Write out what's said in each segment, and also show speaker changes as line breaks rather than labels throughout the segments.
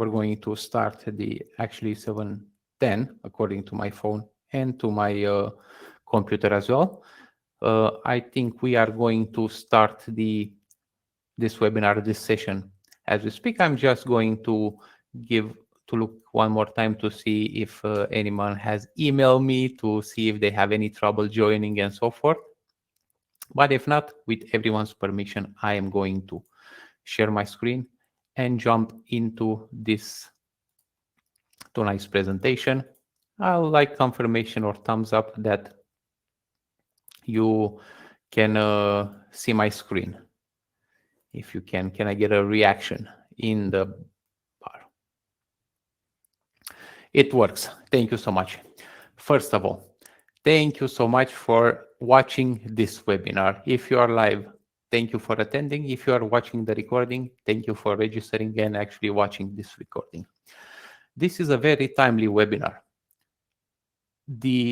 we're going to start actually 7:10 according to my phone and to my computer as well. I think we are going to start this webinar, this session as we speak. I'm just going to look one more time to see if anyone has emailed me to see if they have any trouble joining and so forth. But if not, with everyone's permission, I am going to share my screen and jump into this tonight's presentation. I'll like confirmation or thumbs up that you can see my screen. If you can I get a reaction in the bar? It works. Thank you so much. First of all, thank you so much for watching this webinar. If you are live, thank you for attending. If you are watching the recording, thank you for registering and actually watching this recording. This is a very timely webinar.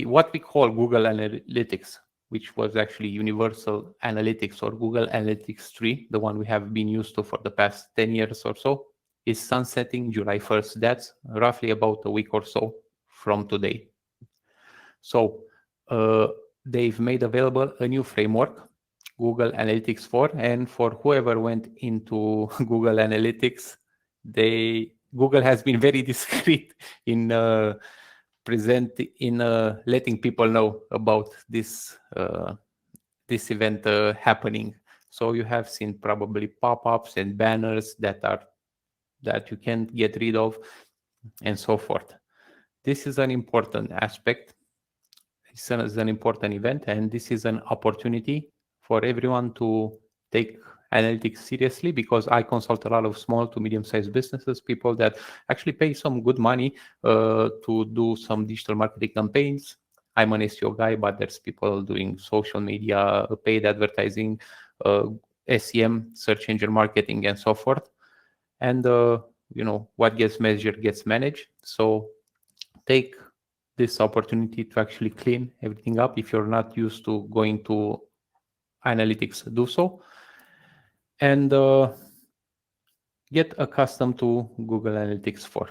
What we call Google Analytics, which was actually Universal Analytics or Google Analytics 3, the one we have been used to for the past 10 years or so, is sunsetting July 1st. That's roughly about a week or so from today. So they've made available a new framework, Google Analytics 4, and for whoever went into Google Analytics, Google has been very discreet in letting people know about this event happening. So you have seen probably pop-ups and banners that you can't get rid of and so forth. This is an important aspect. This is an important event, and this is an opportunity for everyone to take analytics seriously, because I consult a lot of small to medium-sized businesses, people that actually pay some good money to do some digital marketing campaigns. I'm an SEO guy, but there's people doing social media, paid advertising, SEM, search engine marketing, and so forth. And what gets measured gets managed. So take this opportunity to actually clean everything up. If you're not used to going to analytics, do so. And get accustomed to Google Analytics 4.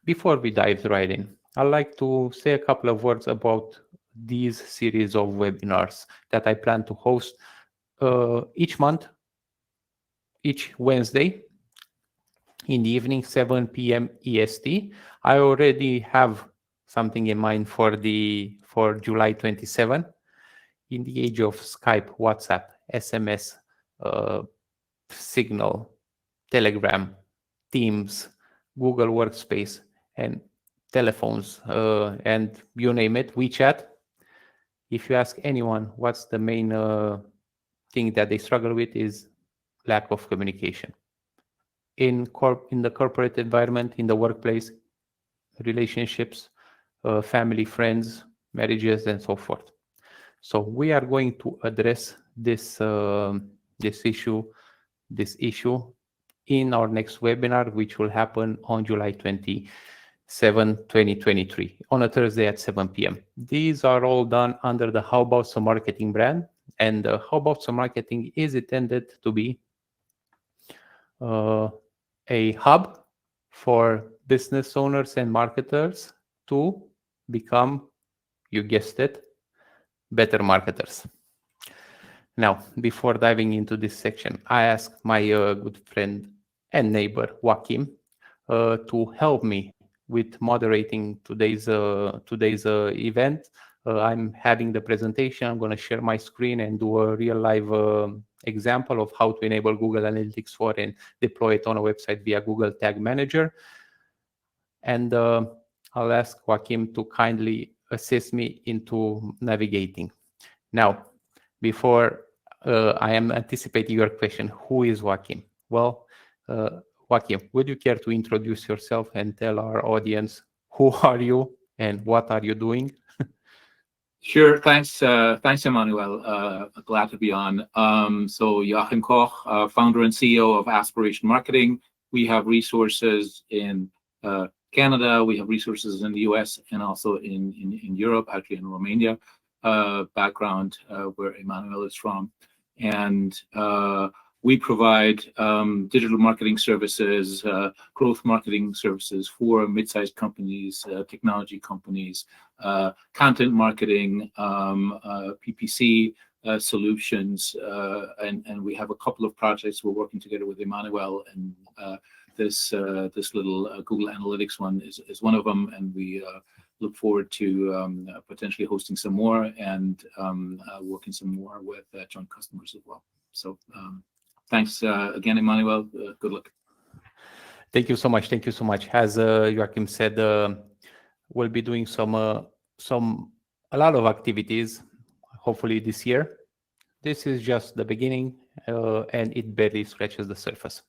Before we dive right in, I'd like to say a couple of words about these series of webinars that I plan to host each month, each Wednesday in the evening, 7 p.m. EST. I already have something in mind for July 27. In the age of Skype, WhatsApp, SMS, Signal, Telegram, Teams, Google Workspace, and telephones, and you name it, WeChat. If you ask anyone what's the main thing that they struggle with, is lack of communication. In the corporate environment, in the workplace, relationships, family, friends, marriages, and so forth. So we are going to address this issue in our next webinar, which will happen on July 27, 2023, on a Thursday at 7 p.m. These are all done under the How About Some Marketing brand, and How About Some Marketing is intended to be a hub for business owners and marketers to become, you guessed it, better marketers. Now, before diving into this section, I asked my good friend and neighbor, Joachim, to help me with moderating today's event. I'm having the presentation. I'm going to share my screen and do a real live example of how to enable Google Analytics 4 and deploy it on a website via Google Tag Manager. And I'll ask Joachim to kindly assist me into navigating. Now, before I am anticipating your question, who is Joachim? Well, Joachim, would you care to introduce yourself and tell our audience who are you and what are you doing?
Sure. Thanks, Emmanuel. Glad to be on. So Joachim Koch, founder and CEO of Aspiration Marketing. We have resources in Canada. We have resources in the US and also in Europe, actually in Romania, background where Emmanuel is from. And we provide digital marketing services, growth marketing services for mid-sized companies, technology companies, content marketing, PPC solutions, and we have a couple of projects we're working together with Emmanuel, and this little Google Analytics one is one of them, and we look forward to potentially hosting some more and working some more with joint customers as well. So thanks again, Emmanuel. Good luck.
Thank you so much. Thank you so much. As Joachim said, we'll be doing a lot of activities, hopefully this year. This is just the beginning, and it barely scratches the surface.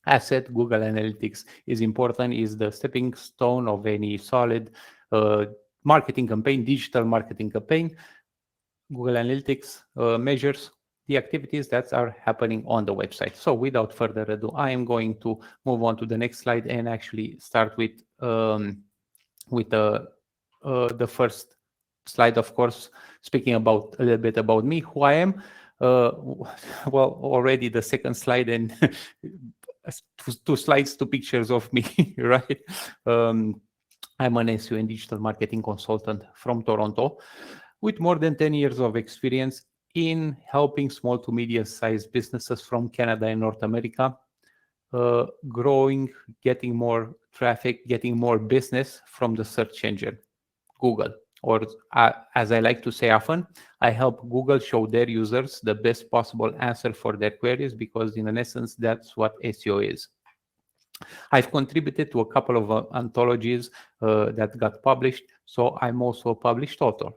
As said, Google Analytics is important, is the stepping stone of any solid marketing campaign, digital marketing campaign. Google Analytics measures the activities that are happening on the website. So without further ado, I am going to move on to the next slide and actually start with the first slide, of course, speaking about a little bit about me, who I am. Well, already the second slide and two slides, two pictures of me, right? I'm an SEO and digital marketing consultant from Toronto with more than 10 years of experience in helping small to medium-sized businesses from Canada and North America growing, getting more traffic, getting more business from the search engine, Google. Or as I like to say often, I help Google show their users the best possible answer for their queries, because in essence, that's what SEO is. I've contributed to a couple of anthologies that got published, so I'm also a published author.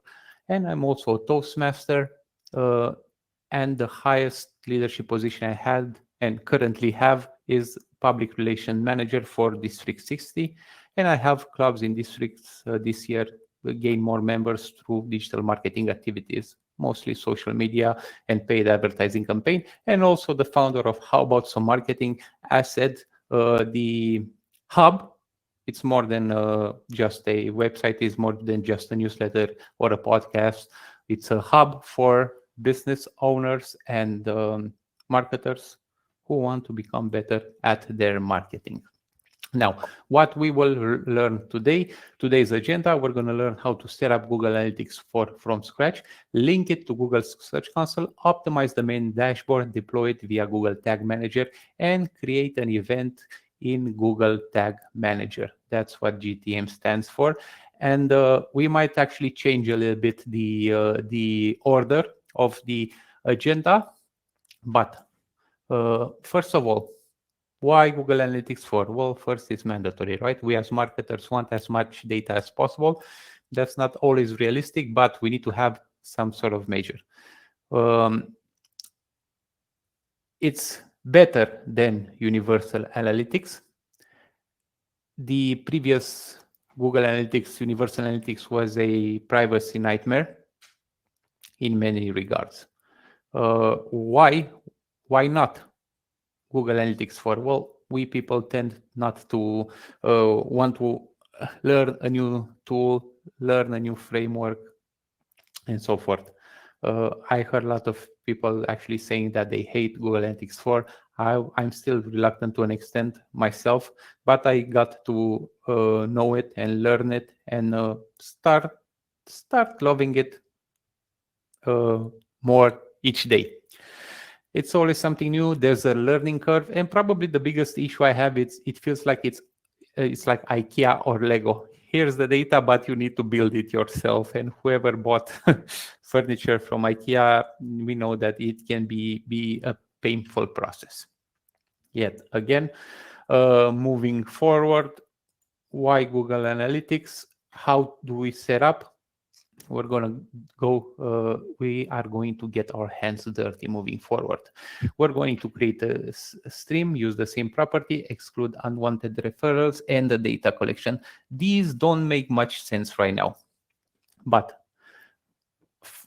And I'm also a Toastmaster, and the highest leadership position I had and currently have is Public Relations Manager for District 60. And I have clubs in districts this year gain more members through digital marketing activities, mostly social media and paid advertising campaign. And also the founder of How About Some Marketing. As said, the hub, it's more than just a website, it's more than just a newsletter or a podcast. It's a hub for business owners and marketers who want to become better at their marketing. Now, what we will learn today, today's agenda, we're going to learn how to set up Google Analytics from scratch, link it to Google Search Console, optimize the main dashboard, deploy it via Google Tag Manager, and create an event in Google Tag Manager. That's what GTM stands for. And we might actually change a little bit the order of the agenda. But first of all, why Google Analytics 4? Well, first, it's mandatory, right? We as marketers want as much data as possible. That's not always realistic, but we need to have some sort of measure. It's better than Universal Analytics. The previous Google Analytics, Universal Analytics, was a privacy nightmare in many regards. Why not Google Analytics 4? Well, we people tend not to want to learn a new tool, learn a new framework, and so forth. I heard a lot of people actually saying that they hate Google Analytics 4. I'm still reluctant to an extent myself, but I got to know it and learn it and start loving it more each day. It's always something new. There's a learning curve, and probably the biggest issue I have is it feels like it's like IKEA or Lego. Here's the data, but you need to build it yourself. And whoever bought furniture from IKEA, we know that it can be a painful process. Yet again, moving forward, why Google Analytics? How do we set up? We are going to get our hands dirty moving forward. We're going to create a stream, use the same property, exclude unwanted referrals, and the data collection. These don't make much sense right now, but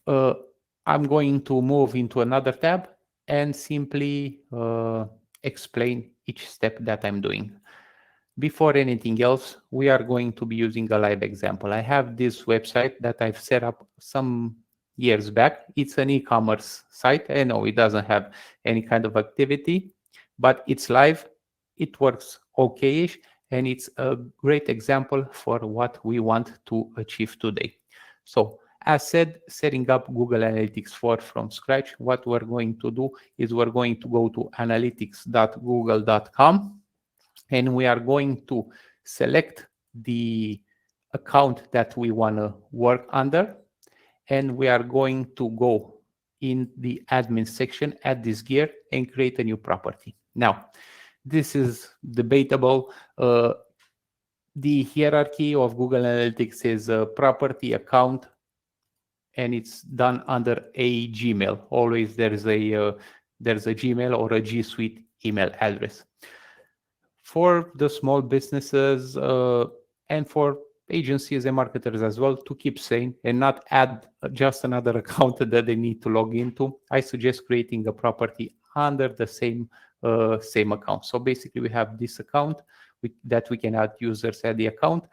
I'm going to move into another tab and simply explain each step that I'm doing. Before anything else, we are going to be using a live example. I have this website that I've set up some years back. It's an e-commerce site. I know it doesn't have any kind of activity, but it's live. It works okay-ish, and it's a great example for what we want to achieve today. So as said, setting up Google Analytics 4 from scratch, what we're going to do is we're going to go to analytics.google.com, and we are going to select the account that we want to work under, and we are going to go in the admin section, add this gear, and create a new property. Now, this is debatable. The hierarchy of Google Analytics is a property, account, and it's done under a Gmail. Always there's a Gmail or a G Suite email address. For the small businesses and for agencies and marketers as well, to keep sane and not add just another account that they need to log into, I suggest creating a property under the same account. So basically we have this account that we can add users at the account.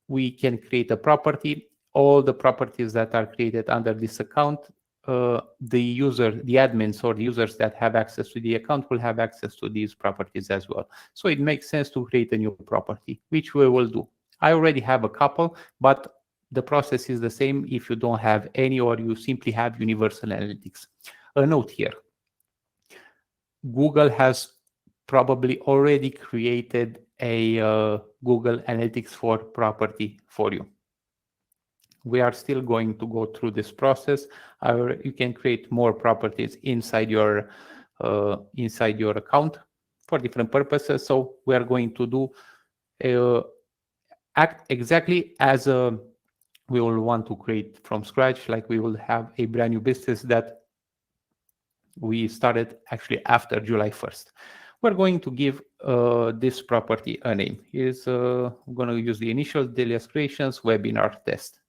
We can create a property. All the properties that are created under this account, the admins or the users that have access to the account will have access to these properties as well. So it makes sense to create a new property, which we will do. I already have a couple, but the process is the same if you don't have any or you simply have Universal Analytics. A note here. Google has probably already created a Google Analytics 4 property for you. We are still going to go through this process. However, you can create more properties inside your account for different purposes. So we are going to do act exactly as we will want to create from scratch, like we will have a brand new business that we started actually after July 1st. We're going to give this property a name. We're going to use the initial Delia's Creations webinar test.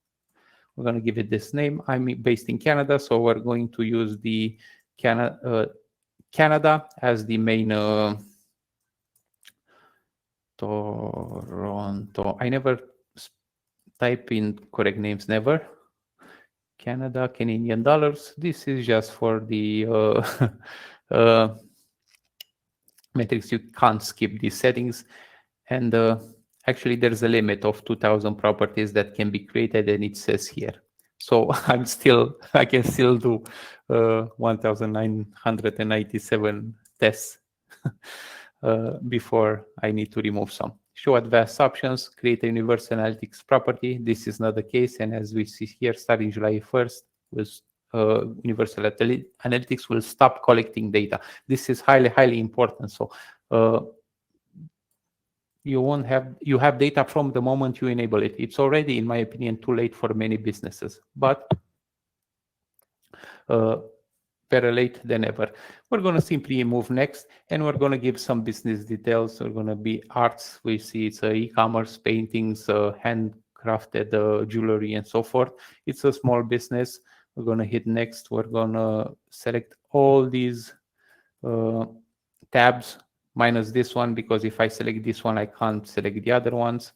We're going to give it this name. I'm based in Canada, so we're going to use the Canada as the main Toronto. I never type in correct names, never. Canada, Canadian dollars. This is just for the metrics. You can't skip these settings. And actually, there's a limit of 2,000 properties that can be created, and it says here. So I can still do 1,997 tests before I need to remove some. Show advanced options, create a universal analytics property. This is not the case, and as we see here, starting July 1st, with universal analytics will stop collecting data. This is highly, highly important. So you have data from the moment you enable it. It's already, in my opinion, too late for many businesses, but better late than never. We're going to simply move next, and we're going to give some business details. We're going to be arts. We see it's e-commerce, paintings, handcrafted jewelry, and so forth. It's a small business. We're going to hit next. We're going to select all these tabs minus this one, because if I select this one, I can't select the other ones.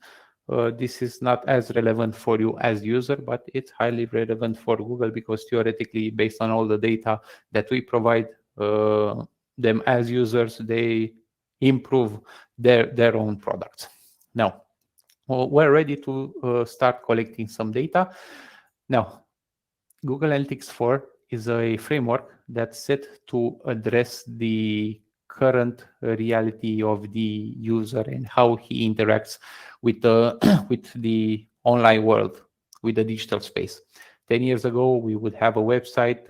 This is not as relevant for you as user, but it's highly relevant for Google, because theoretically, based on all the data that we provide them as users, they improve their own products. Now, we're ready to start collecting some data. Now, Google Analytics 4 is a framework that's set to address the current reality of the user and how he interacts with the online world, with the digital space. 10 years ago, we would have a website.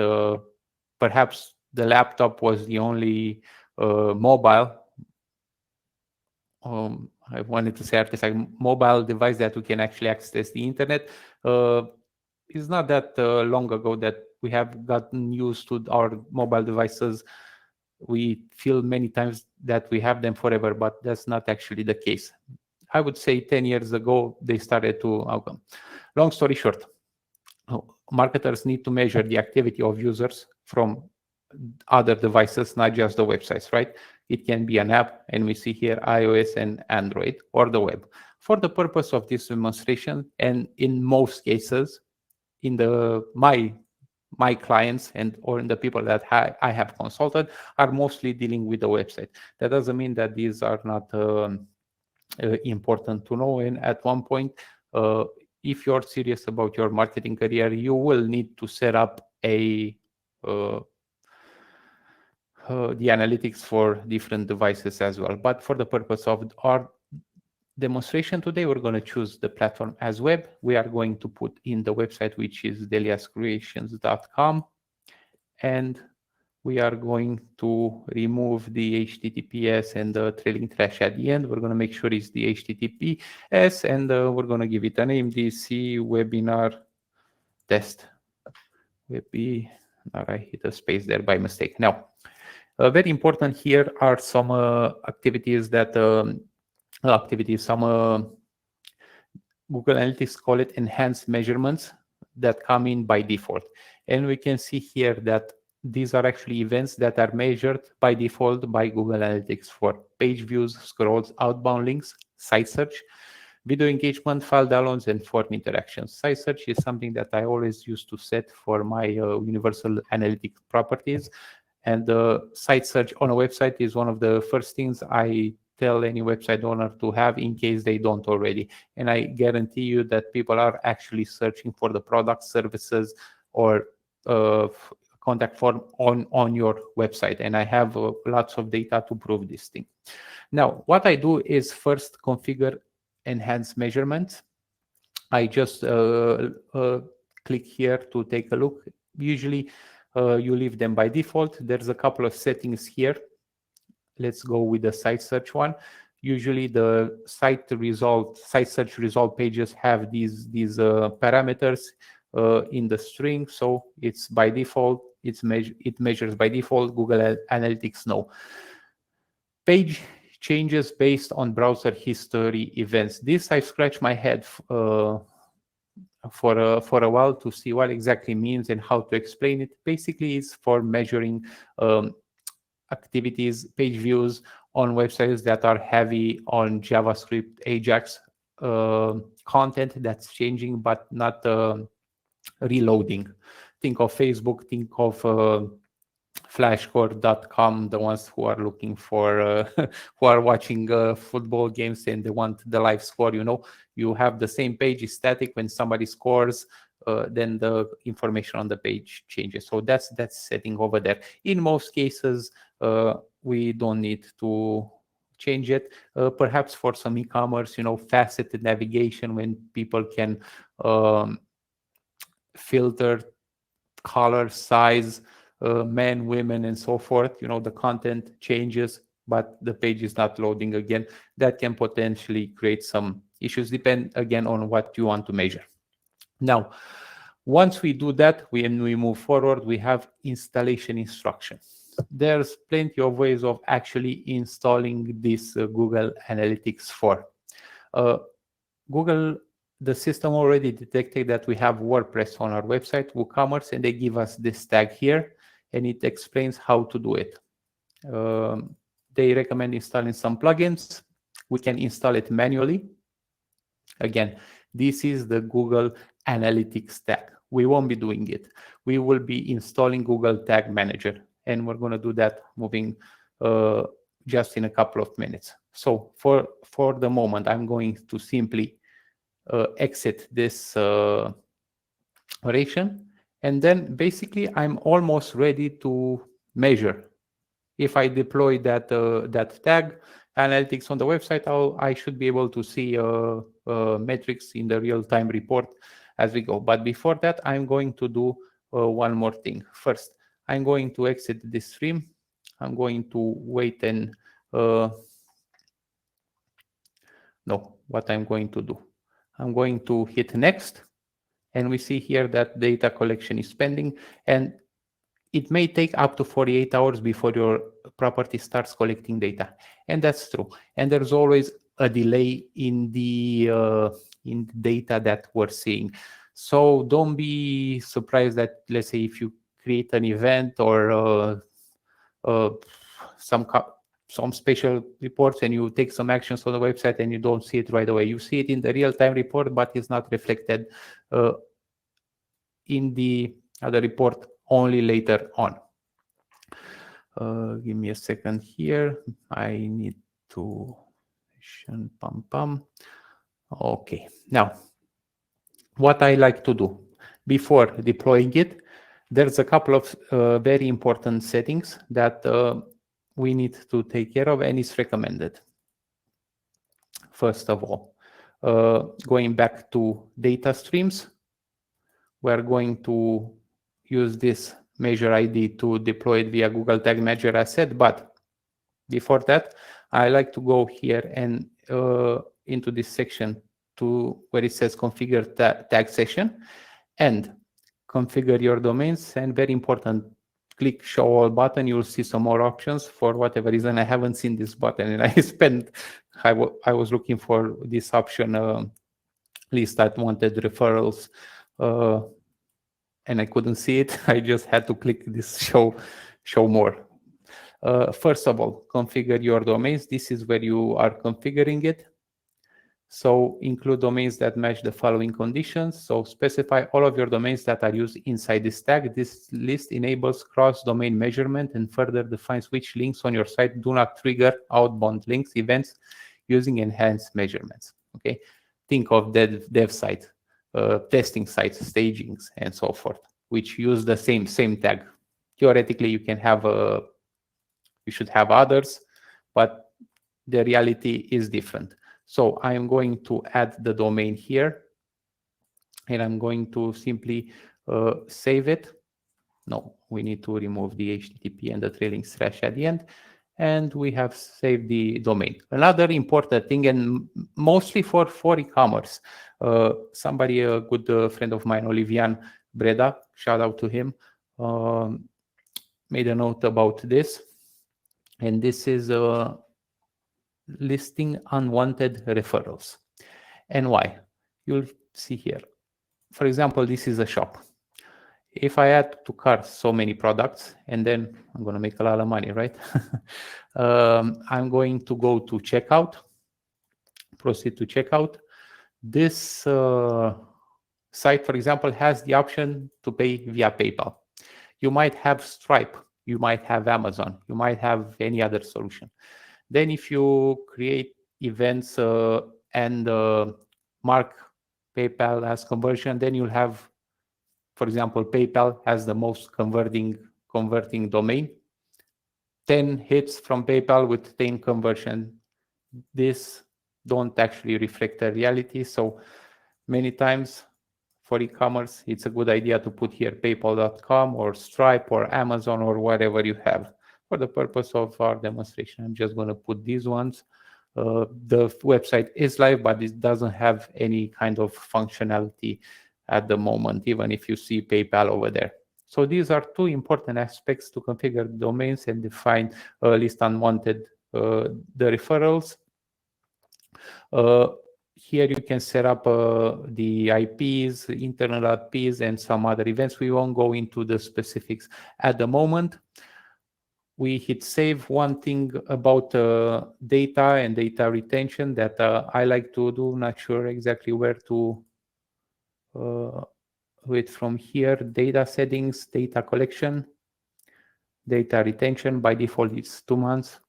Perhaps the laptop was the only mobile. I wanted to say artifact, mobile device that we can actually access the internet. It's not that long ago that we have gotten used to our mobile devices. We feel many times that we have them forever, but that's not actually the case. I would say 10 years ago, they started to outcome. Long story short, marketers need to measure the activity of users from other devices, not just the websites, right? It can be an app, and we see here iOS and Android, or the web. For the purpose of this demonstration, and in most cases, in my my clients and or the people that I have consulted are mostly dealing with the website. That doesn't mean that these are not important to know. And at one point, if you're serious about your marketing career, you will need to set up the analytics for different devices as well. But for the purpose of our demonstration today, we're going to choose the platform as web. We are going to put in the website, which is deliascreations.com, and we are going to remove the HTTPS and the trailing trash at the end. We're going to make sure it's the HTTPS, and we're going to give it a name, DC webinar test. Webinar, I hit a space there by mistake. Now, very important here are some activities that some Google Analytics call it enhanced measurements that come in by default. And we can see here that these are actually events that are measured by default by Google Analytics for page views, scrolls, outbound links, site search, video engagement, file downloads, and form interactions. Site search is something that I always used to set for my universal analytic properties. And site search on a website is one of the first things I tell any website owner to have in case they don't already. And I guarantee you that people are actually searching for the products, services, or contact form on your website. And I have lots of data to prove this thing. Now, what I do is first configure enhanced measurements. I just click here to take a look. Usually you leave them by default. There's a couple of settings here. Let's go with the site search one. Usually the site search result pages have these parameters in the string, so it's by default. It measures by default. Google Analytics no. Page changes based on browser history events. This I scratched my head for a while to see what exactly means and how to explain it. Basically, it's for measuring activities, page views on websites that are heavy on JavaScript, Ajax content that's changing but not reloading. Think of Facebook, think of flashcore.com, the ones who are looking for who are watching football games and they want the live score. You have the same page is static. When somebody scores, then the information on the page changes. So that's setting over there. In most cases, we don't need to change it. Perhaps for some e-commerce, faceted navigation, when people can filter color, size, men, women, and so forth. The content changes, but the page is not loading again. That can potentially create some issues. Depend again on what you want to measure. Now, once we do that, when we move forward, we have installation instructions. There's plenty of ways of actually installing this Google Analytics 4. The system already detected that we have WordPress on our website, WooCommerce, and they give us this tag here, and it explains how to do it. They recommend installing some plugins. We can install it manually. Again, this is the Google Analytics tag. We won't be doing it. We will be installing Google Tag Manager, and we're going to do that moving just in a couple of minutes. So for the moment, I'm going to simply exit this operation, and then basically I'm almost ready to measure. If I deploy that tag analytics on the website, I should be able to see metrics in the real-time report as we go. But before that, I'm going to do one more thing. First, I'm going to exit this stream. I'm going to wait and what I'm going to do. I'm going to hit next, and we see here that data collection is pending, and it may take up to 48 hours before your property starts collecting data. And that's true. And there's always a delay in the data that we're seeing. So don't be surprised that, let's say, if you create an event or some special reports and you take some actions on the website and you don't see it right away. You see it in the real-time report, but it's not reflected in the other report only later on. Give me a second here. I need to pum pum. Okay, now what I like to do before deploying it, there's a couple of very important settings that we need to take care of, and it's recommended. First of all, going back to data streams, we're going to use this measure ID to deploy it via Google Tag Manager as said, but before that, I like to go here and into this section to where it says configure tag session and configure your domains. And very important, click show all button. You'll see some more options. For whatever reason, I haven't seen this button, and I was looking for this option list that wanted referrals, and I couldn't see it. I just had to click this show more. First of all, configure your domains. This is where you are configuring it. So include domains that match the following conditions. So specify all of your domains that are used inside this tag. This list enables cross-domain measurement and further defines which links on your site do not trigger outbound links events using enhanced measurements. Okay, think of dev site, testing sites, stagings, and so forth, which use the same tag. Theoretically, you can have you should have others, but the reality is different. So I am going to add the domain here, and I'm going to simply save it. No, we need to remove the HTTP and the trailing slash at the end, and we have saved the domain. Another important thing, and mostly for e-commerce, somebody, a good friend of mine, Olivian Breda, shout out to him, made a note about this, and this is listing unwanted referrals. And why? You'll see here. For example, this is a shop. If I add to cart so many products, and then I'm going to make a lot of money, right? I'm going to go to checkout, proceed to checkout. This site, for example, has the option to pay via PayPal. You might have Stripe, you might have Amazon, you might have any other solution. Then if you create events and mark PayPal as conversion, then you'll have, for example, PayPal has the most converting domain. 10 hits from PayPal with 10 conversion. This don't actually reflect the reality. So many times for e-commerce, it's a good idea to put here paypal.com or Stripe or Amazon or whatever you have. For the purpose of our demonstration, I'm just going to put these ones. The website is live, but it doesn't have any kind of functionality at the moment, even if you see PayPal over there. So these are two important aspects to configure domains and define list unwanted the referrals. Here you can set up the IPs, internal IPs, and some other events. We won't go into the specifics at the moment. We hit save. One thing about data and data retention that I like to do, not sure exactly where to do it from here. Data settings, data collection, data retention. By default, it's 2 months.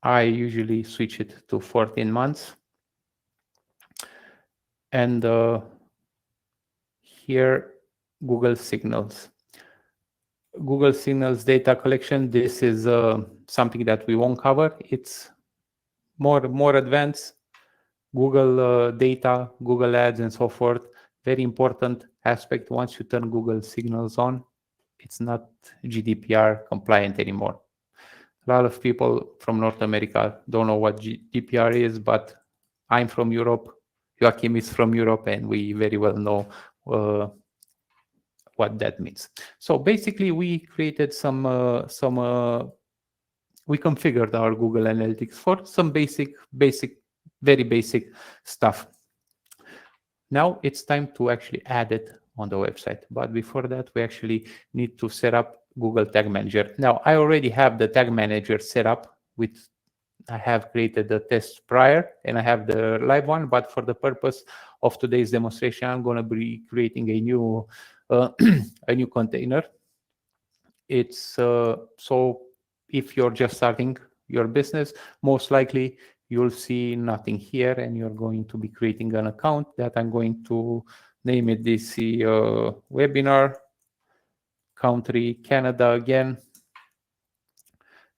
I usually switch it to 14 months. And here, Google Signals. Google Signals data collection, this is something that we won't cover. It's more advanced. Google data, Google Ads, and so forth. Very important aspect. Once you turn Google Signals on, it's not GDPR compliant anymore. A lot of people from North America don't know what GDPR is, but I'm from Europe. Joachim is from Europe, and we very well know what that means. So basically, we created we configured our Google Analytics for some very basic stuff. Now it's time to actually add it on the website. But before that, we actually need to set up Google Tag Manager. Now, I already have the Tag Manager set up with I have created the test prior and I have the live one, but for the purpose of today's demonstration, I'm going to be creating a new a new container. It's so if you're just starting your business, most likely you'll see nothing here, and you're going to be creating an account that I'm going to name it DC webinar, country Canada again,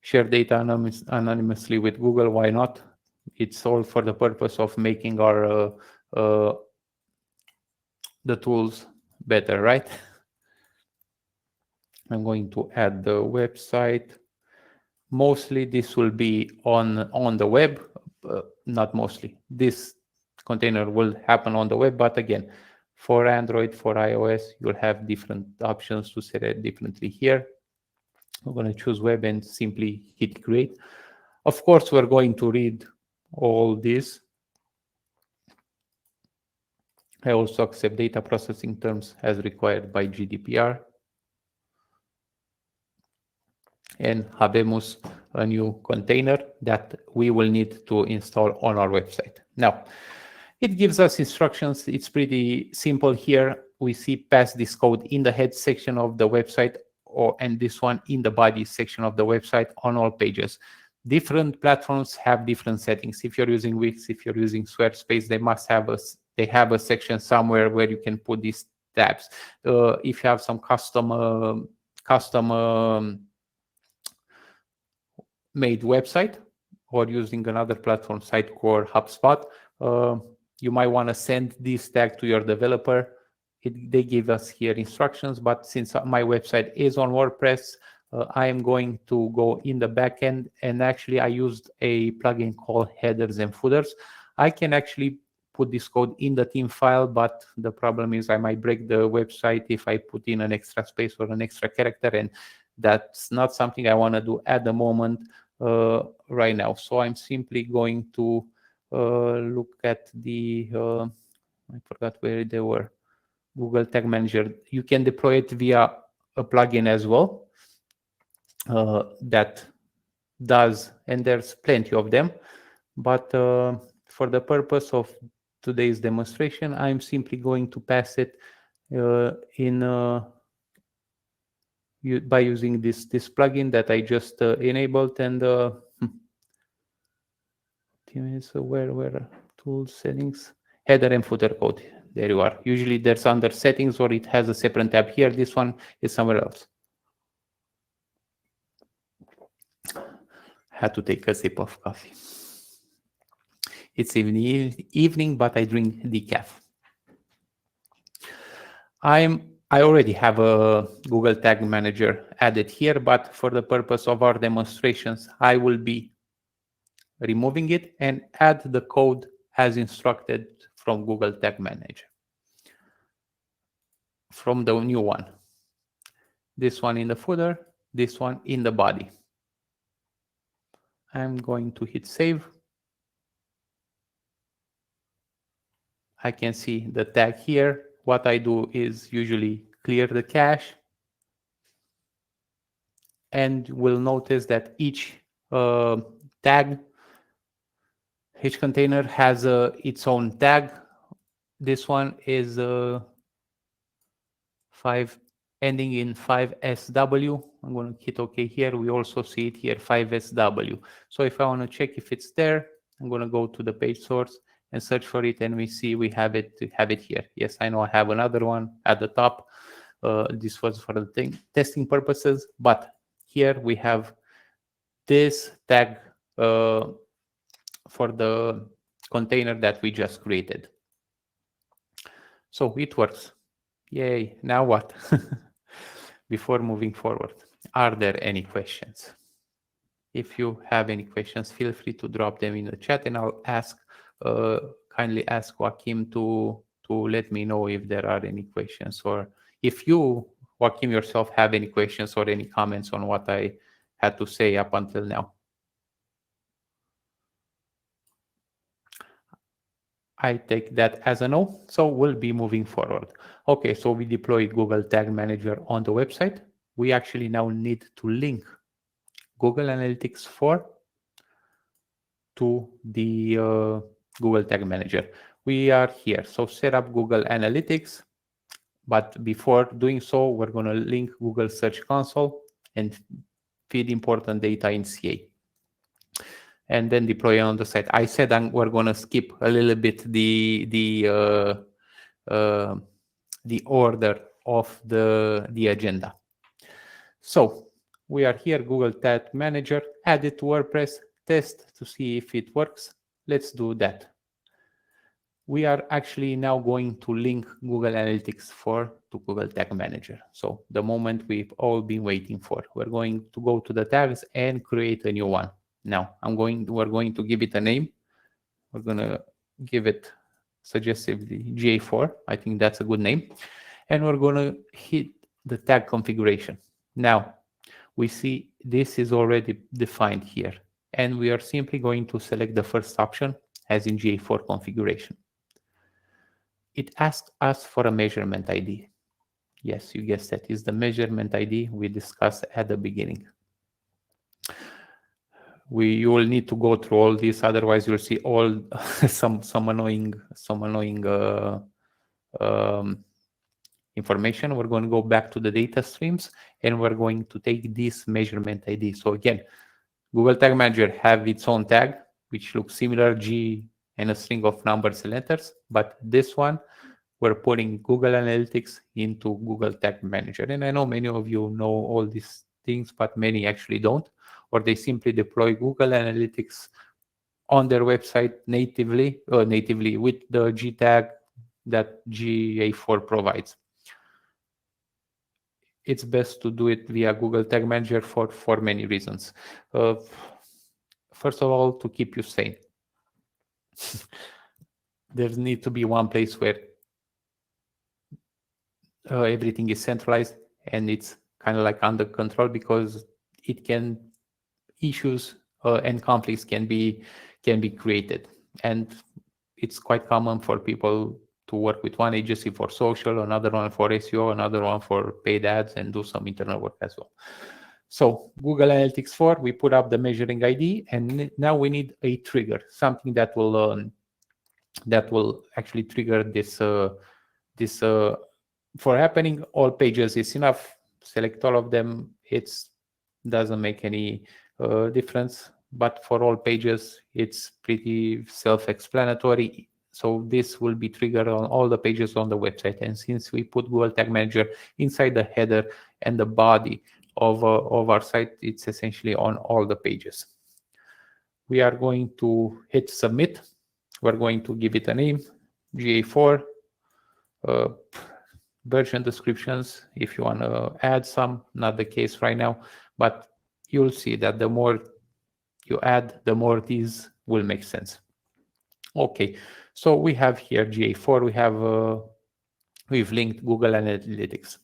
share data anonymously with Google. Why not? It's all for the purpose of making our the tools better, right? I'm going to add the website. Mostly this will be on the web, not mostly. This container will happen on the web, but again, for Android, for iOS, you'll have different options to set it differently here. I'm going to choose web and simply hit create. Of course, we're going to read all this. I also accept data processing terms as required by GDPR. And habemos a new container that we will need to install on our website. Now, it gives us instructions. It's pretty simple here. We see pass this code in the head section of the website, and this one in the body section of the website on all pages. Different platforms have different settings. If you're using Wix, if you're using Squarespace, they have a section somewhere where you can put these tabs. If you have some custom made website or using another platform, Sitecore, HubSpot, you might want to send this tag to your developer. They give us here instructions, but since my website is on WordPress, I am going to go in the backend, and actually I used a plugin called headers and footers. I can actually put this code in the theme file, but the problem is I might break the website if I put in an extra space or an extra character, and that's not something I want to do at the moment right now. So I'm simply going to look at the, I forgot where they were, Google Tag Manager. You can deploy it via a plugin as well that does, and there's plenty of them. But for the purpose of today's demonstration, I'm simply going to pass it by using this plugin that I just enabled. And so where tools, settings, header and footer code. There you are. Usually there's under settings, or it has a separate tab here. This one is somewhere else. Had to take a sip of coffee. It's evening, but I drink decaf. I already have a Google Tag Manager added here, but for the purpose of our demonstrations, I will be removing it and add the code as instructed from Google Tag Manager. From the new one. This one in the footer, this one in the body. I'm going to hit save. I can see the tag here. What I do is usually clear the cache, and we'll notice that each tag, each container has its own tag. This one is 5 ending in 5SW. I'm going to hit OK here. We also see it here, 5SW. So if I want to check if it's there, I'm going to go to the page source and search for it, and we see we have it here. Yes, I know I have another one at the top. This was for the testing purposes, but here we have this tag for the container that we just created. So it works. Yay. Now what? Before moving forward, are there any questions? If you have any questions, feel free to drop them in the chat, and I'll kindly ask Joachim to let me know if there are any questions, or if you, Joachim, yourself have any questions or any comments on what I had to say up until now. I take that as a no, so we'll be moving forward. Okay, so we deployed Google Tag Manager on the website. We actually now need to link Google Analytics 4 to the Google Tag Manager. We are here. So set up Google Analytics. But before doing so, we're going to link Google Search Console and feed important data in CA. And then deploy on the site. I said we're going to skip a little bit the order of the agenda. So we are here, Google Tag Manager, add it to WordPress, test to see if it works. Let's do that. We are actually now going to link Google Analytics 4 to Google Tag Manager. So the moment we've all been waiting for, we're going to go to the tags and create a new one. Now we're going to give it a name. We're going to give it suggestively GA4. I think that's a good name. And we're going to hit the tag configuration. Now we see this is already defined here. And we are simply going to select the first option as in GA4 configuration. It asks us for a measurement ID. Yes, you guessed that is the measurement ID we discussed at the beginning. You will need to go through all this, otherwise you'll see all some annoying information. We're going to go back to the data streams and we're going to take this measurement ID. So again, Google Tag Manager have its own tag, which looks similar, G and a string of numbers and letters, but this one, we're putting Google Analytics into Google Tag Manager. And I know many of you know all these things, but many actually don't, or they simply deploy Google Analytics on their website natively with the G tag that GA4 provides. It's best to do it via Google Tag Manager for many reasons. First of all, to keep you sane. There needs to be one place where everything is centralized and it's kind of like under control, because issues and conflicts can be created, and it's quite common for people to work with one agency for social, another one for SEO, another one for paid ads, and do some internal work as well. So Google Analytics 4, we put up the measuring ID, and now we need a trigger, something that will actually trigger this for happening. All pages is enough. Select all of them. It doesn't make any difference, but for all pages, it's pretty self-explanatory. So this will be triggered on all the pages on the website. And since we put Google Tag Manager inside the header and the body of our site, it's essentially on all the pages. We are going to hit submit. We're going to give it a name, GA4. Version descriptions, if you want to add some, not the case right now, but you'll see that the more you add, the more these will make sense. Okay, so we have here GA4, we've linked Google Analytics.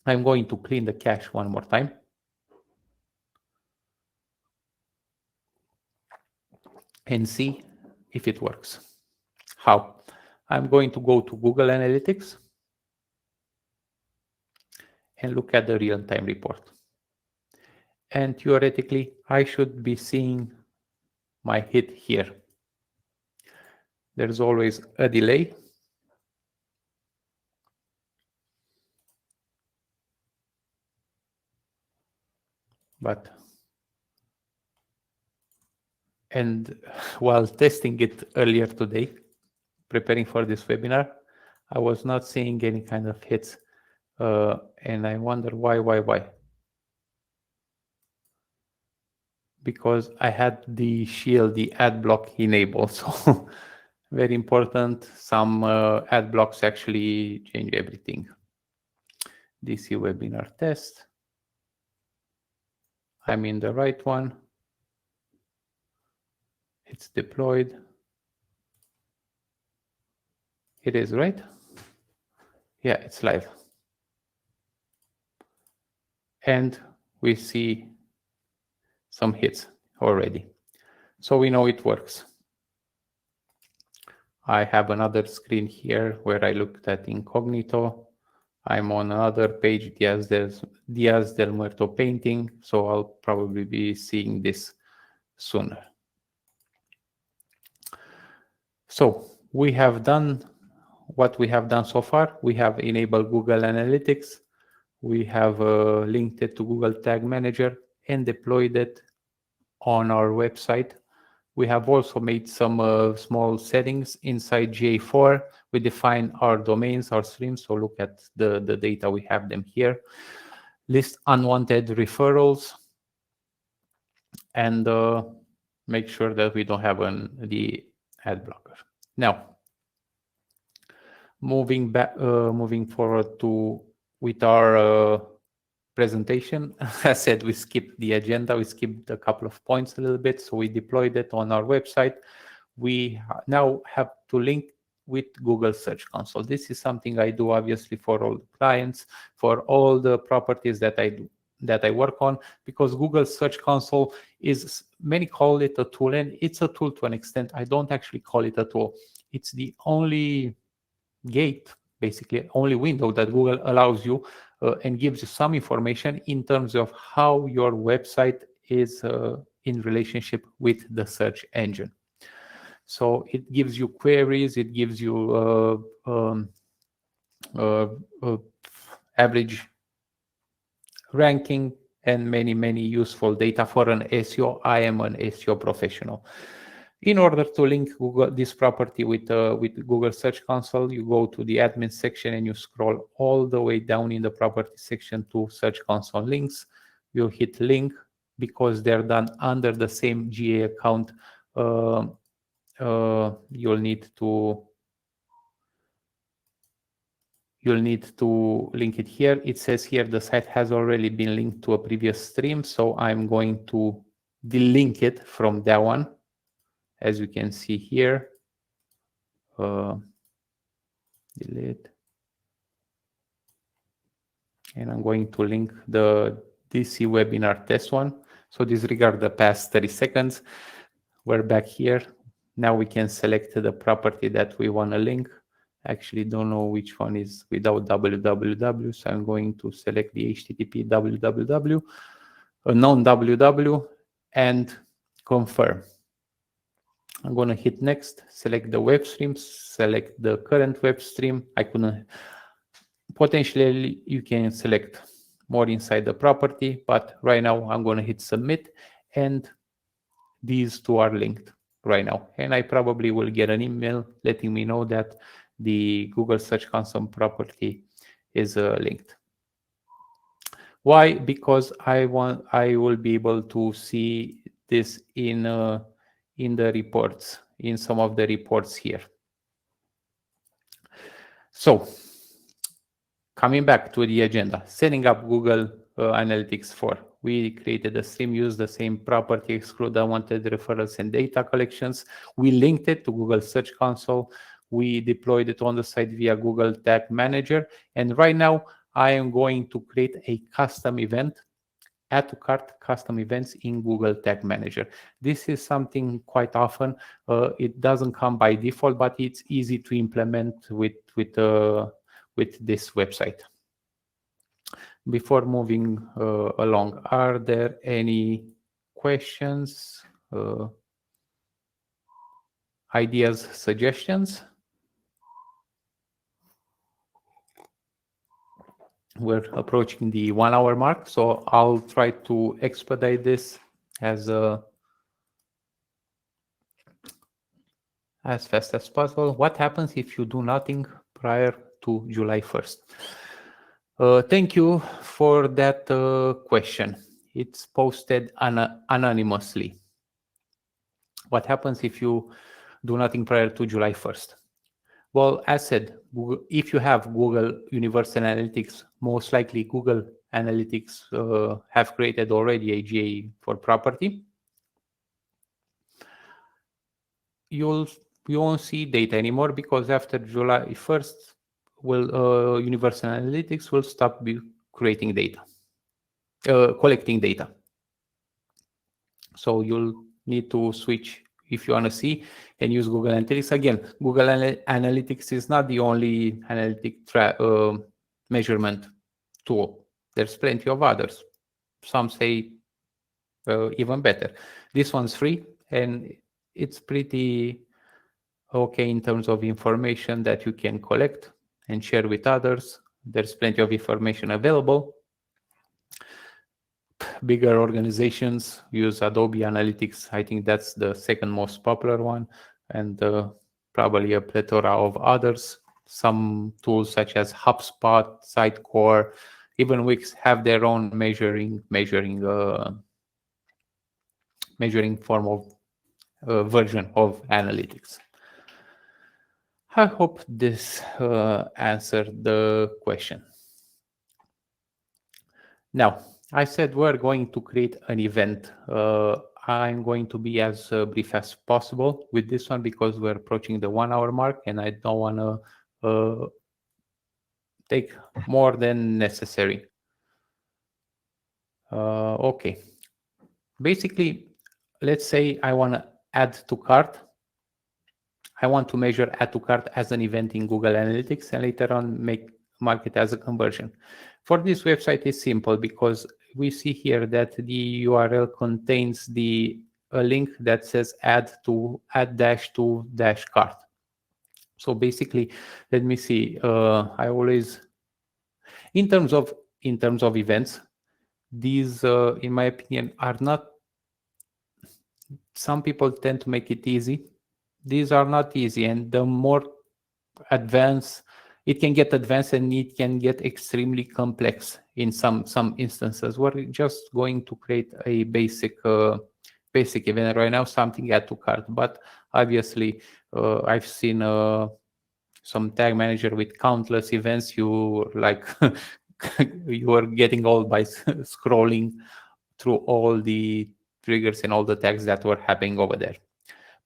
I'm going to clean the cache one more time. And see if it works. How? I'm going to go to Google Analytics and look at the real-time report. And theoretically, I should be seeing my hit here. There's always a delay. And while testing it earlier today, preparing for this webinar, I was not seeing any kind of hits. And I wonder why. Because I had the shield, the ad block enabled. So very important. Some ad blocks actually change everything. DC webinar test. I'm in the right one. It's deployed. It is, right? Yeah, it's live. And we see some hits already. So we know it works. I have another screen here where I looked at incognito. I'm on another page, Diaz del Muerto painting. So I'll probably be seeing this sooner. So we have done what we have done so far. We have enabled Google Analytics. We have linked it to Google Tag Manager and deployed it on our website. We have also made some small settings inside GA4. We define our domains, our streams. So look at the data, we have them here. List unwanted referrals and make sure that we don't have the ad blocker. Now, moving forward with our presentation. As I said, we skipped the agenda. We skipped a couple of points a little bit. So we deployed it on our website. We now have to link with Google Search Console. This is something I do obviously for all the clients, for all the properties that I work on, because Google Search Console is, many call it a tool, and it's a tool to an extent. I don't actually call it a tool. It's the only gate, basically only window that Google allows you and gives you some information in terms of how your website is in relationship with the search engine. So it gives you queries, it gives you average ranking, and many useful data for an SEO. I am an SEO professional. In order to link this property with Google Search Console, you go to the admin section and you scroll all the way down in the property section to Search Console links. You hit link because they're done under the same GA account. You'll need to link it here. It says here the site has already been linked to a previous stream, so I'm going to delink it from that one. As you can see here, delete, and I'm going to link the DC webinar test one. So disregard the past 30 seconds. We're back here. Now we can select the property that we want to link. Actually don't know which one is without www, so I'm going to select the HTTP www, a non-www, and confirm. I'm going to hit next, select the web stream, select the current web stream. I couldn't, potentially you can select more inside the property, but right now I'm going to hit submit, and these two are linked right now. And I probably will get an email letting me know that the Google Search Console property is linked. Why? Because I will be able to see this in the reports, in some of the reports here. So coming back to the agenda, setting up Google Analytics 4. We created a stream, used the same property, exclude unwanted referrals and data collections. We linked it to Google Search Console. We deployed it on the site via Google Tag Manager. And right now, I am going to create a custom event, add to cart custom events in Google Tag Manager. This is something quite often. It doesn't come by default, but it's easy to implement with this website. Before moving along, are there any questions, ideas, suggestions? We're approaching the 1 hour mark, so I'll try to expedite this as fast as possible. What happens if you do nothing prior to July 1st? Thank you for that question. It's posted anonymously. What happens if you do nothing prior to July 1st? Well, as said, if you have Google Universal Analytics, most likely Google Analytics have created already a GA for property. You won't see data anymore because after July 1st, Universal Analytics will stop creating data, collecting data. So you'll need to switch if you want to see and use Google Analytics. Again, Google Analytics is not the only analytic measurement tool. There's plenty of others. Some say even better. This one's free and it's pretty okay in terms of information that you can collect and share with others. There's plenty of information available. Bigger organizations use Adobe Analytics. I think that's the second most popular one, and probably a plethora of others. Some tools such as HubSpot, Sitecore, even Wix have their own measuring form of version of analytics. I hope this answered the question. Now, I said we're going to create an event. I'm going to be as brief as possible with this one because we're approaching the 1 hour mark and I don't want to take more than necessary. Okay. Basically, let's say I want to add to cart. I want to measure add to cart as an event in Google Analytics and later on mark it as a conversion. For this website, it's simple because we see here that the URL contains a link that says add dash to dash cart. So basically, let me see. I always, in terms of events, these, in my opinion, are not. Some people tend to make it easy. These are not easy, and the more advanced it can get advanced and it can get extremely complex in some instances. We're just going to create a basic event right now, something add to cart. But obviously, I've seen some tag manager with countless events. You like you are getting old by scrolling through all the triggers and all the tags that were happening over there.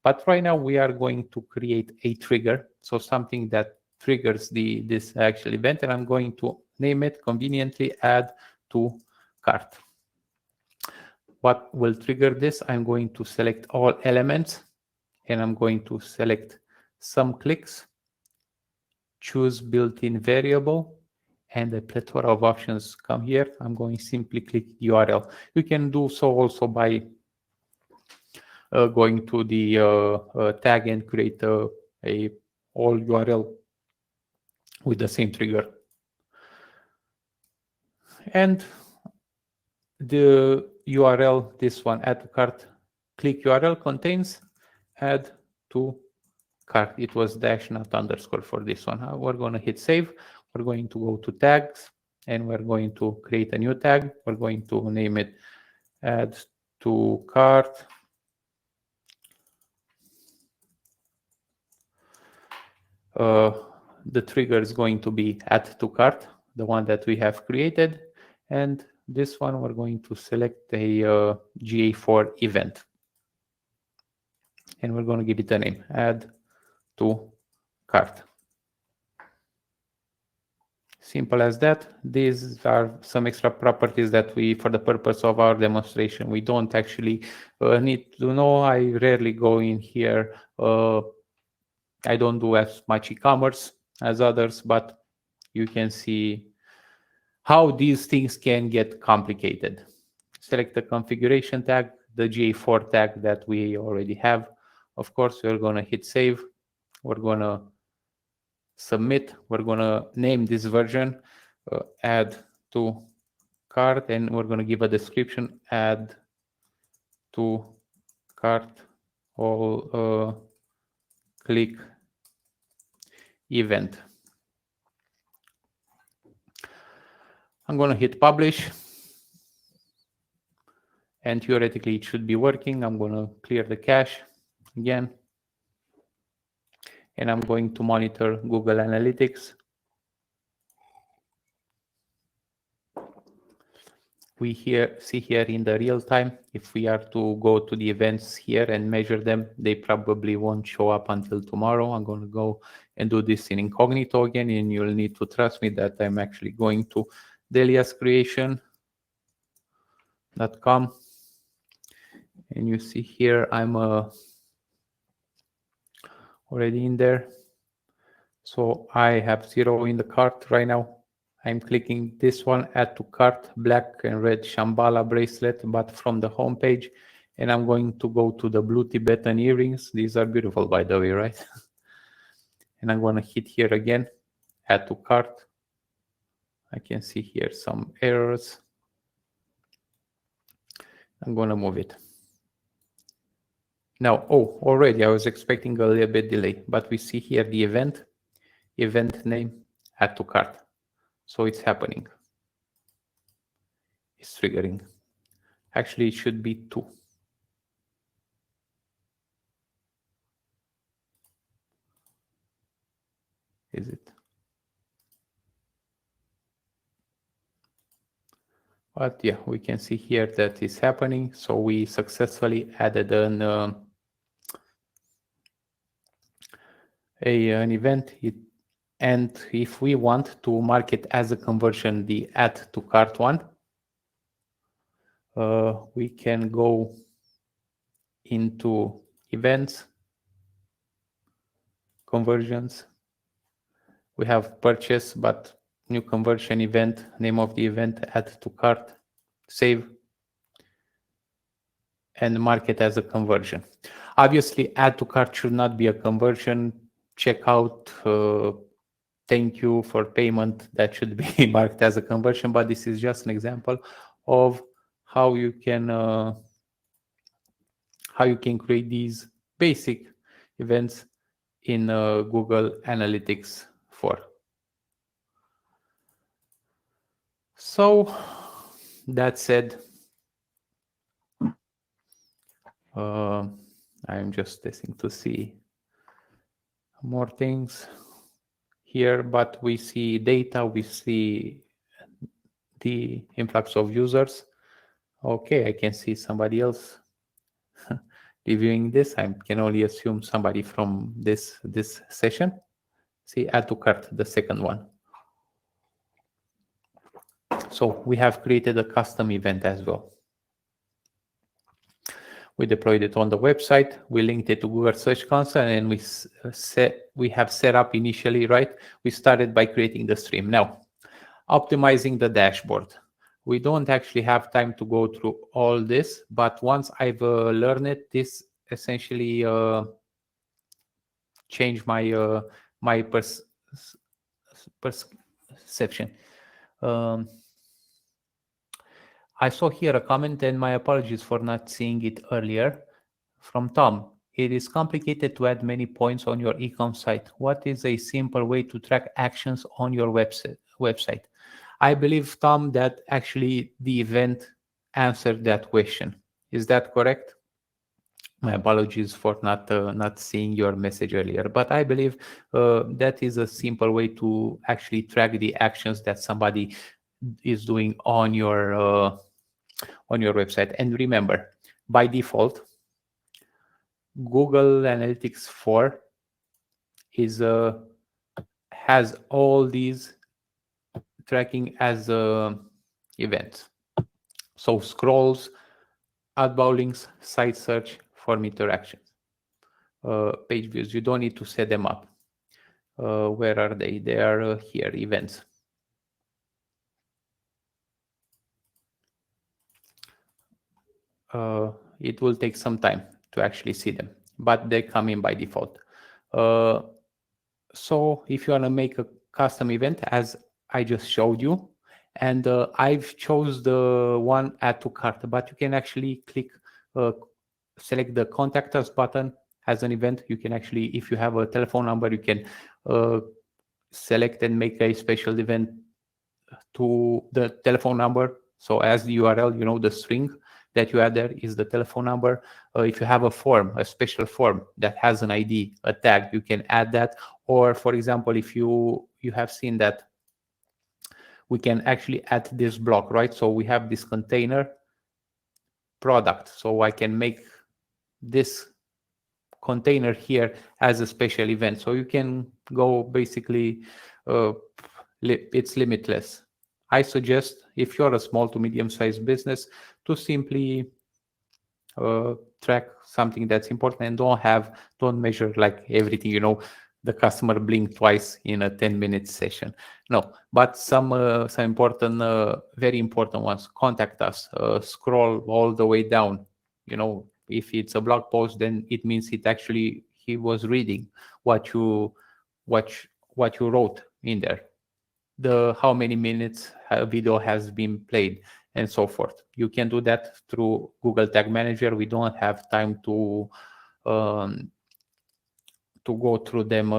But right now we are going to create a trigger, so something that triggers this actual event, and I'm going to name it conveniently add to cart. What will trigger this? I'm going to select all elements, and I'm going to select some clicks, choose built-in variable, and a plethora of options come here. I'm going to simply click URL. You can do so also by going to the tag and create a all URL with the same trigger. And the URL, this one, add to cart, click URL contains add to cart. It was dash, not underscore for this one. We're going to hit save. We're going to go to tags and we're going to create a new tag. We're going to name it add to cart. The trigger is going to be add to cart, the one that we have created. And this one, we're going to select a GA4 event. And we're going to give it a name, add to cart. Simple as that. These are some extra properties that we, for the purpose of our demonstration, we don't actually need to know. I rarely go in here. I don't do as much e-commerce as others, but you can see how these things can get complicated. Select the configuration tag, the GA4 tag that we already have. Of course, we're going to hit save. We're going to submit. We're going to name this version, add to cart, and we're going to give a description, add to cart, all click event. I'm going to hit publish. And theoretically, it should be working. I'm going to clear the cache again. And I'm going to monitor Google Analytics. We see here in the real time, if we are to go to the events here and measure them, they probably won't show up until tomorrow. I'm going to go and do this in incognito again, and you'll need to trust me that I'm actually going to deliascreation.com. And you see here, I'm already in there. So I have 0 in the cart right now. I'm clicking this one, add to cart, black and red Shambhala bracelet, but from the home page. And I'm going to go to the blue Tibetan earrings. These are beautiful, by the way, right? and I'm going to hit here again, add to cart. I can see here some errors. I'm going to move it. Now, oh, already I was expecting a little bit delay, but we see here the event name, add to cart. So it's happening. It's triggering. Actually, it should be 2. Is it? But yeah, we can see here that is happening. So we successfully added an event. And if we want to mark it as a conversion, the add to cart one, we can go into events, conversions. We have purchase, but new conversion event, name of the event, add to cart, save, and mark it as a conversion. Obviously, add to cart should not be a conversion. Checkout, thank you for payment, that should be marked as a conversion, but this is just an example of how you can create these basic events in Google Analytics 4. So that said, I'm just testing to see more things here, but we see data, we see the influx of users. Okay, I can see somebody else reviewing this. I can only assume somebody from this session. See, add to cart, the second one. So we have created a custom event as well. We deployed it on the website. We linked it to Google Search Console, and we have set up initially, right? We started by creating the stream. Now, optimizing the dashboard. We don't actually have time to go through all this, but once I've learned it, this essentially changed my my perception. I saw here a comment, and my apologies for not seeing it earlier, from Tom. It is complicated to add many points on your e-com site. What is a simple way to track actions on your website? I believe, Tom, that actually the event answered that question. Is that correct? My apologies for not seeing your message earlier, but I believe that is a simple way to actually track the actions that somebody is doing on your website. And remember, by default, Google Analytics 4 has all these tracking as events. So scrolls, outbound links, site search, form interactions, page views. You don't need to set them up. Where are they? They are here, events. It will take some time to actually see them, but they come in by default. So if you want to make a custom event, as I just showed you, and I've chose the one add to cart, but you can actually click, select the contact us button as an event. You can actually, if you have a telephone number, you can select and make a special event to the telephone number. So as the URL, you know, the string that you add there is the telephone number. If you have a form, a special form that has an ID, a tag, you can add that. Or for example, if you have seen that we can actually add this block, right? So we have this container product. So I can make this container here as a special event. So you can go basically, it's limitless. I suggest, if you're a small to medium-sized business, to simply track something that's important, and don't measure like everything, you know, the customer blink twice in a 10-minute session. No, but some important, very important ones. Contact us, scroll all the way down. You know, if it's a blog post, then it means he was reading what you what you wrote in there, the how many minutes a video has been played, and so forth. You can do that through Google Tag Manager. We don't have time to go through them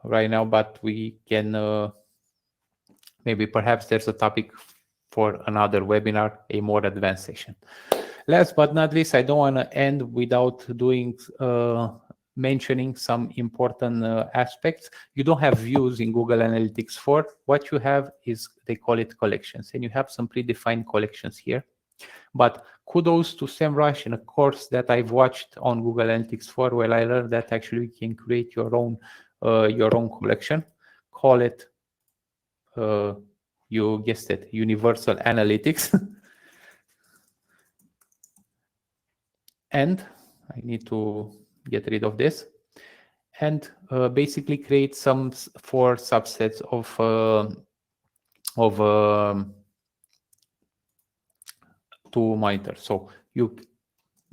right now, but we can maybe perhaps there's a topic for another webinar, a more advanced session. Last but not least, I don't want to end without doing mentioning some important aspects. You don't have views in Google Analytics 4. What you have is, they call it collections, and you have some predefined collections here. But kudos to SEMrush in a course that I've watched on Google Analytics 4, where I learned that actually you can create your own collection. Call it, you guessed it, Universal Analytics. And I need to get rid of this, and basically create some 4 subsets to monitor. So you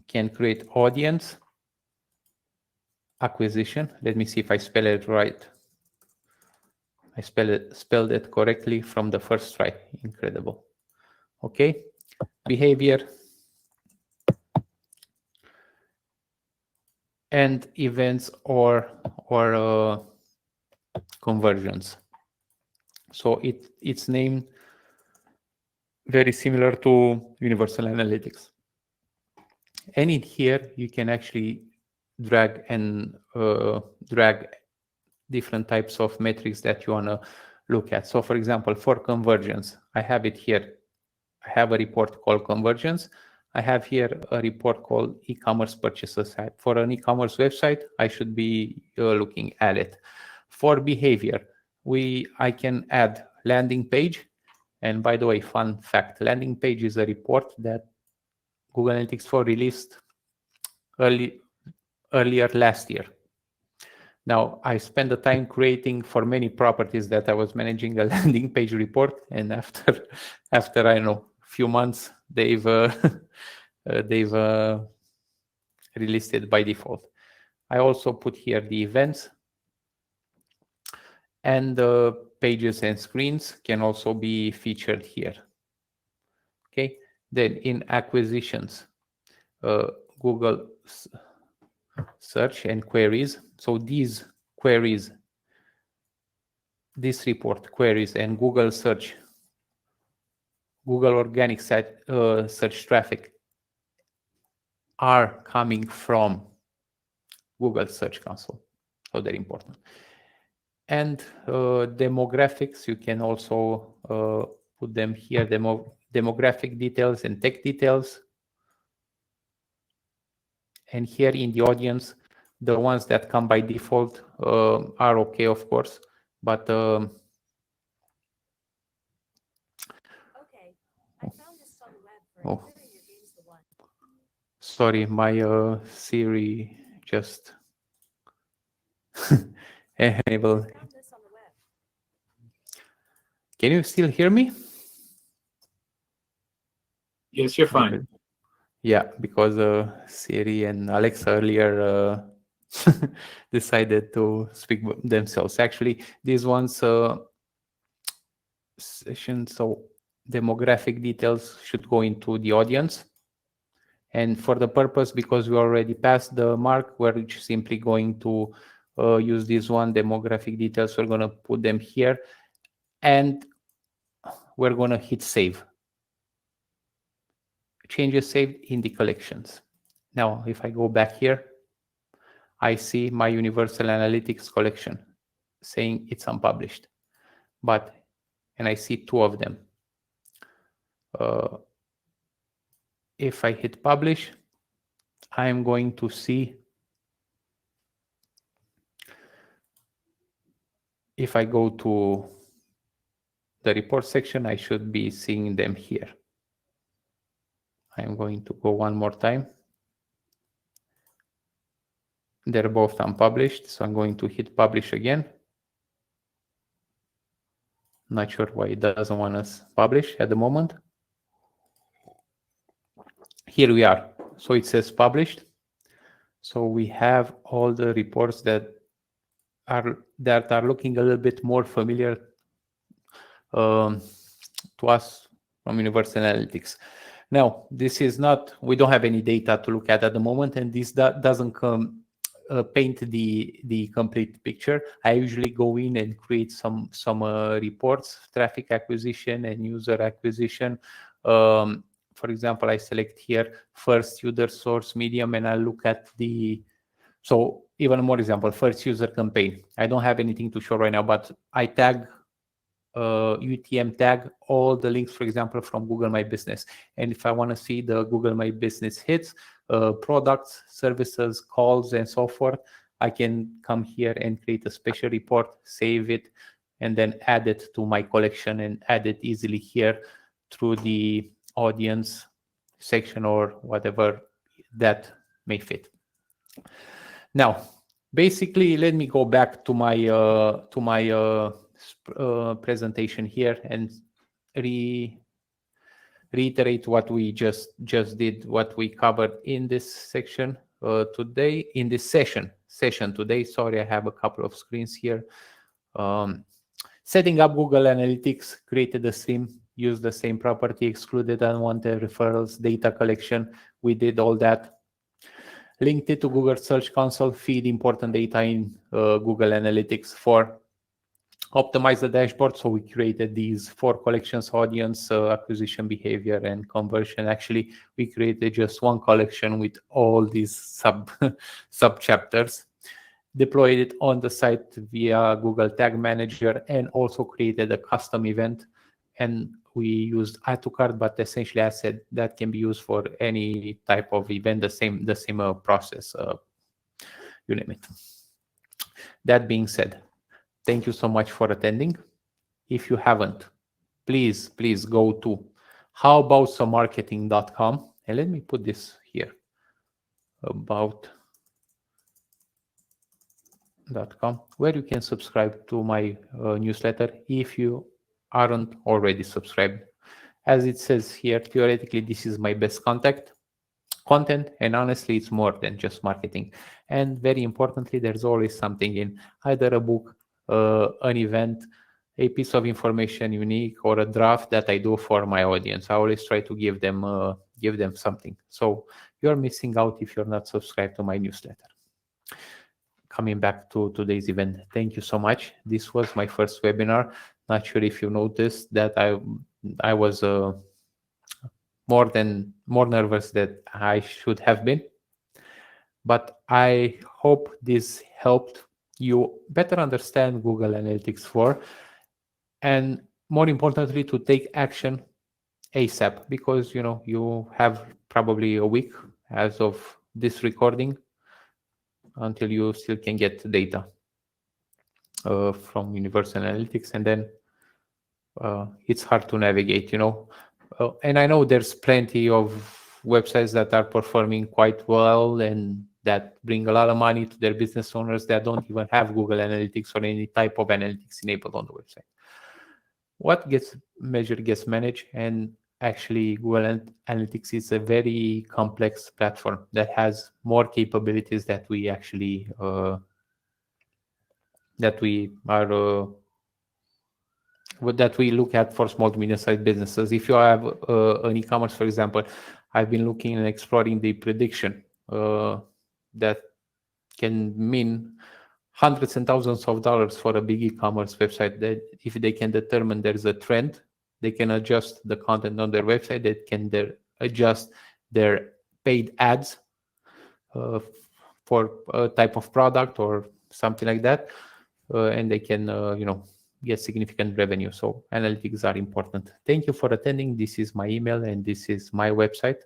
can create audience acquisition. Let me see if I spell it right. I spelled it correctly from the first try. Incredible. Okay. Behavior and events or conversions. So it's named very similar to Universal Analytics. And in here, you can actually drag different types of metrics that you want to look at. So for example, for conversions, I have it here. I have a report called conversions. I have here a report called e-commerce purchases. For an e-commerce website, I should be looking at it. For behavior, I can add landing page. And by the way, fun fact, landing page is a report that Google Analytics 4 released earlier last year. Now, I spent the time creating for many properties that I was managing a landing page report, and after I don't know, a few months, they've released it by default. I also put here the events, and the pages and screens can also be featured here. Okay, then in acquisitions, Google search and queries. So these queries, this report queries and Google search, Google organic search traffic are coming from Google Search Console. So they're important. And demographics, you can also put them here, demographic details and tech details. And here in the audience, the ones that come by default are okay, of course, but
Okay, I found this on the web for
Oh.
Twitter, your game's the one.
Sorry, my Siri just enabled.
I found this on the web.
Can you still hear me?
Yes, you're fine.
Yeah, because Siri and Alexa earlier decided to speak themselves. Actually, these ones sessions, so demographic details should go into the audience. And for the purpose, because we already passed the mark, we're simply going to use this one, demographic details. We're going to put them here, and we're going to hit save. Changes saved in the collections. Now, if I go back here, I see my Universal Analytics collection saying it's unpublished. And I see 2 of them. If I hit publish, I'm going to see, if I go to the report section, I should be seeing them here. I'm going to go one more time. They're both unpublished, so I'm going to hit publish again. Not sure why it doesn't want us publish at the moment. Here we are. So it says published. So we have all the reports that are looking a little bit more familiar to us from Universal Analytics. Now, this is not, we don't have any data to look at the moment, and this doesn't paint the complete picture. I usually go in and create some reports, traffic acquisition and user acquisition. For example, I select here first user source medium, and I look at so even more example, first user campaign. I don't have anything to show right now, but I tag UTM tag all the links, for example, from Google My Business. And if I want to see the Google My Business hits, products, services, calls, and so forth, I can come here and create a special report, save it, and then add it to my collection and add it easily here through the audience section or whatever that may fit. Now, basically, let me go back to my presentation here and reiterate what we just did, what we covered in this section today, in this session today. Sorry, I have a couple of screens here. Setting up Google Analytics, created a stream, used the same property, excluded unwanted referrals, data collection. We did all that. Linked it to Google Search Console, feed important data in Google Analytics. For optimize the dashboard, so we created these 4 collections: audience, acquisition behavior, and conversion. Actually, we created just one collection with all these sub chapters. Deployed it on the site via Google Tag Manager, and also created a custom event. And we used add to cart, but essentially I said that can be used for any type of event, the same process, you name it. That being said, thank you so much for attending. If you haven't, please go to howaboutsommarketing.com, and let me put this here, about.com, where you can subscribe to my newsletter if you aren't already subscribed. As it says here, theoretically, this is my best content, and honestly, it's more than just marketing. And very importantly, there's always something in, either a book, an event, a piece of information unique, or a draft that I do for my audience. I always try to give them something. So you're missing out if you're not subscribed to my newsletter. Coming back to today's event, thank you so much. This was my first webinar. Not sure if you noticed that I was more nervous than I should have been, but I hope this helped you better understand Google Analytics 4, and more importantly, to take action ASAP, because you have probably a week as of this recording until you still can get data from Universal Analytics, and then it's hard to navigate, and I know there's plenty of websites that are performing quite well and that bring a lot of money to their business owners that don't even have Google Analytics or any type of analytics enabled on the website. What gets measured gets managed, and actually Google Analytics is a very complex platform that has more capabilities that we actually that we look at for small to medium-sized businesses. If you have an e-commerce, for example, I've been looking and exploring the prediction that can mean hundreds and thousands of dollars for a big e-commerce website. That if they can determine there's a trend, they can adjust the content on their website. They can adjust their paid ads for a type of product or something like that, and they can get significant revenue. So analytics are important. Thank you for attending. This is my email and this is my website.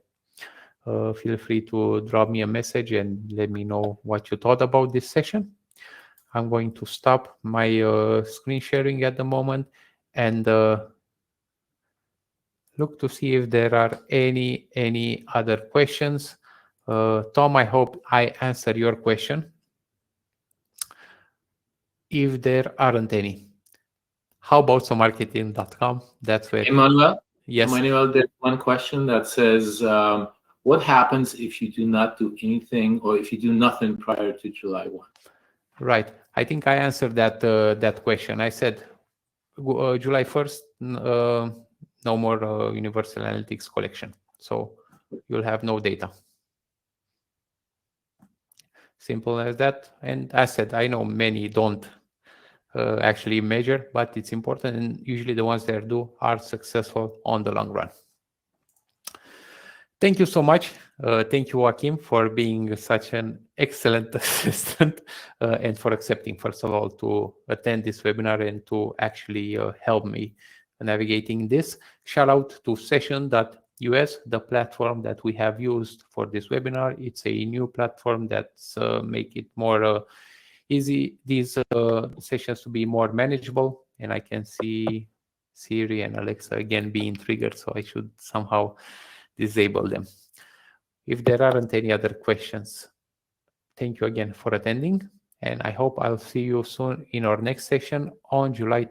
Feel free to drop me a message and let me know what you thought about this session. I'm going to stop my screen sharing at the moment and look to see if there are any other questions. Tom, I hope I answered your question. If there aren't any, howaboutsommarketing.com. That's where.
Emmanuel?
Yes.
Emmanuel, there's one question that says, what happens if you do not do anything, or if you do nothing prior to July 1?
Right. I think I answered that question. I said July 1st, no more Universal Analytics collection. So you'll have no data. Simple as that. And as said, I know many don't actually measure, but it's important. And usually the ones that do are successful on the long run. Thank you so much. Thank you, Joachim, for being such an excellent assistant and for accepting, first of all, to attend this webinar and to actually help me navigating this. Shout out to session.us, the platform that we have used for this webinar. It's a new platform that's make it more easy, these sessions to be more manageable. And I can see Siri and Alexa again being triggered, so I should somehow disable them. If there aren't any other questions, thank you again for attending, and I hope I'll see you soon in our next session on July